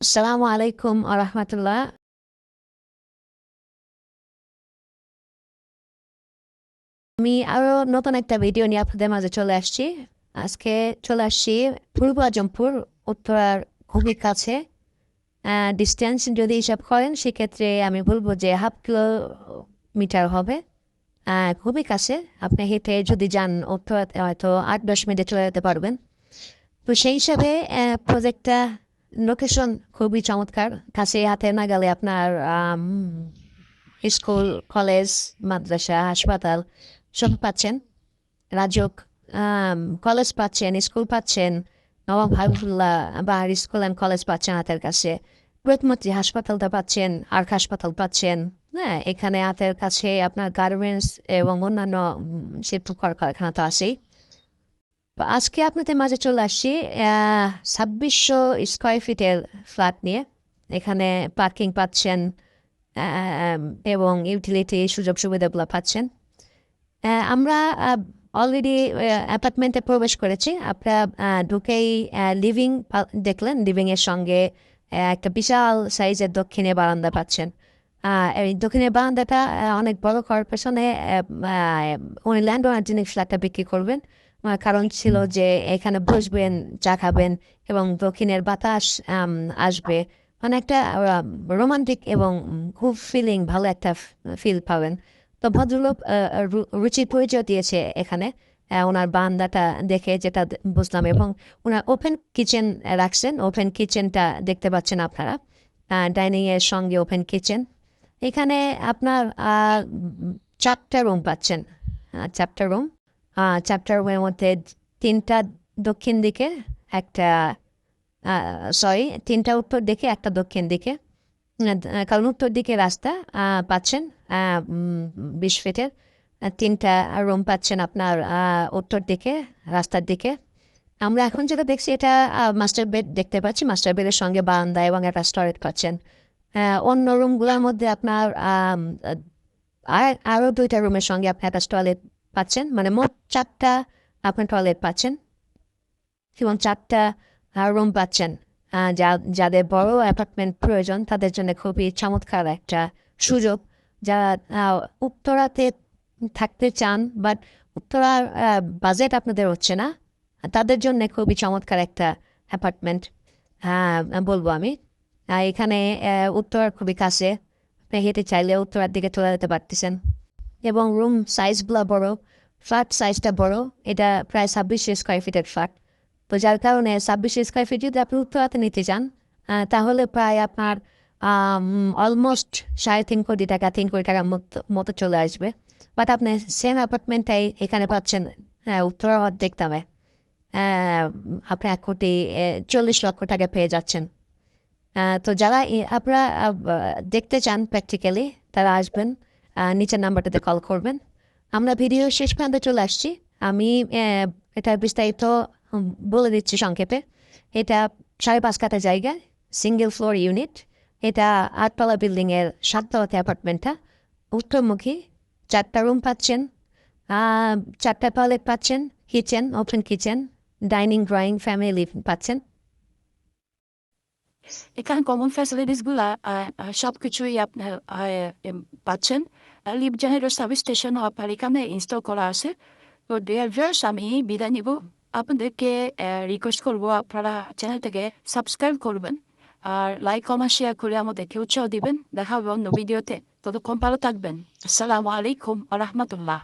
আসসালামু আলাইকুম আরহামাতুল্লাহ। আমি আরো নতুন একটা ভিডিও নিয়ে আপনাদের মাঝে চলে আসছি। আজকে চলে আসছি পূর্ব আজমপুর, উত্তরার খুবই কাছে। ডিস্টেন্স যদি হিসাব করেন সেক্ষেত্রে আমি বলবো যে 1/2 কিলোমিটার হবে। খুবই কাছে। আপনি হেঁটে যদি যান উত্তরাতে হয়তো 8-10 মিনিটে চলে যেতে পারবেন। তো সেই হিসাবে প্রজেক্টটা লোকেশন খুবই চমৎকার। কাছে হাতে নাগালে আপনার স্কুল, কলেজ, মাদ্রাসা, হাসপাতাল সব পাচ্ছেন। রাজক কলেজ পাচ্ছেন, স্কুল পাচ্ছেন, নবাব হাবিবুল্লাহ বাহার স্কুল অ্যান্ড কলেজ পাচ্ছেন হাতের কাছে। প্রথমতি হাসপাতালটা পাচ্ছেন, আর্ক হাসপাতাল পাচ্ছেন। হ্যাঁ, এখানে হাতের কাছে আপনার গার্মেন্টস এবং অন্যান্য শিল্প কারখানা তো আছেই। তো আজকে আপনাদের মাঝে চলে আসছি 2600 স্কোয়ার ফিটের ফ্ল্যাট নিয়ে। এখানে পার্কিং পাচ্ছেন আহ, এবং ইউটিলিটি সুযোগ সুবিধাগুলো পাচ্ছেন। আমরা অলরেডি অ্যাপার্টমেন্টে প্রবেশ করেছি। আপনারা ঢুকেই লিভিং দেখলেন। লিভিংয়ের সঙ্গে একটা বিশাল সাইজের দক্ষিণে বারান্দা পাচ্ছেন। এই দক্ষিণের বারান্দাটা অনেক বড় করার পেছনে উনি ল্যান্ড ওনার যিনি ফ্ল্যাটটা বিক্রি করবেন, কারণ ছিল যে এখানে বসবেন, চা খাবেন এবং দক্ষিণের বাতাস আসবে। মানে একটা রোমান্টিক এবং খুব ভালো একটা ফিল পাবেন। তো ভদ্রলোক রুচির পরিচয় দিয়েছে এখানে। ওনার বারান্দাটা দেখে যেটা বুঝলাম, এবং ওনার ওপেন কিচেন রাখছেন। ওপেন কিচেনটা দেখতে পাচ্ছেন আপনারা। ডাইনিং এর সঙ্গে ওপেন কিচেন। এখানে আপনার 4টা রুম পাচ্ছেন। 4টা রুম। 4টা রুমের মধ্যে 3টা দক্ষিণ দিকে, একটা সরি 3টা উত্তর দিকে, একটা দক্ষিণ দিকে। কারণ উত্তর দিকে রাস্তা পাচ্ছেন 20 ফিটের। 3টা রুম পাচ্ছেন আপনার উত্তর দিকে, রাস্তার দিকে। আমরা এখন যেটা দেখছি এটা মাস্টার বেড দেখতে পাচ্ছি। মাস্টার বেডের সঙ্গে বারান্দা এবং একটা স্টোরেজ পাচ্ছেন। অন্য রুমগুলোর মধ্যে আপনার আরও 2টা রুমের সঙ্গে আপনি একটা টয়লেট পাচ্ছেন। মানে মোট 4টা আপনি টয়লেট পাচ্ছেন এবং 4টা রুম পাচ্ছেন। যাদের বড় অ্যাপার্টমেন্ট প্রয়োজন তাদের জন্য খুবই চমৎকার একটা সুযোগ। যারা উত্তরাতে থাকতে চান বাট উত্তরার বাজেট আপনাদের হচ্ছে না, তাদের জন্য খুবই চমৎকার একটা অ্যাপার্টমেন্ট বলবো আমি। এখানে উত্তরার খুবই কাছে। আপনি হেঁটে চাইলে উত্তরার দিকে চলে যেতে পারতেছেন এবং রুম সাইজগুলো বড়, ফ্ল্যাট সাইজটা বড়। এটা প্রায় 2600 স্কোয়ার ফিটের ফ্ল্যাট। তো যার কারণে 2600 স্কোয়ার ফিট যদি আপনি উত্তরাতে নিতে চান তাহলে প্রায় আপনার অলমোস্ট 3.5 কোটি টাকা, 3 কোটি টাকার মতো চলে আসবে। বাট আপনি সেম অ্যাপার্টমেন্টটাই এখানে পাচ্ছেন উত্তরা অর্ধেক দামে। আপনি 1,40,00,000 টাকা পেয়ে যাচ্ছেন। তো যারা আপনারা দেখতে চান প্র্যাকটিক্যালি, তারা আসবেন, নিচের নাম্বারটাতে কল করবেন। আমরা ভিডিও শেষ পর্যন্ত চলে আসছি। আমি এটা বিস্তারিত বলে দিচ্ছি সংক্ষেপে। এটা 5.5 কাঠা জায়গা, সিঙ্গেল ফ্লোর ইউনিট। এটা 8তলা বিল্ডিংয়ের 7তলাতে অ্যাপার্টমেন্টটা। উত্তরমুখী। 4টা রুম পাচ্ছেন, 4টা টয়লেট পাচ্ছেন, kitchen, open kitchen, dining, drawing, family living পাচ্ছেন। এখানে কমন ফ্যাসিলিটিস গুলা সবকিছুই আপনার পাচ্ছেন। লিফট জেনারেটর সার্ভিস স্টেশন আপনার এখানে ইনস্টল করা আছে। তো ডিয়ার ভিউয়ার্স, আমি বিদায় নিব। আপনাদেরকে রিকোয়েস্ট করবো আপনারা চ্যানেলটাকে সাবস্ক্রাইব করবেন আর লাইক, কমেন্ট, শেয়ার করে আমাদেরকে উৎসাহ দিবেন। দেখা হবে অন্য ভিডিওতে। ততক্ষণ ভালো থাকবেন। আসসালামু আলাইকুম ওয়া রাহমাতুল্লাহ।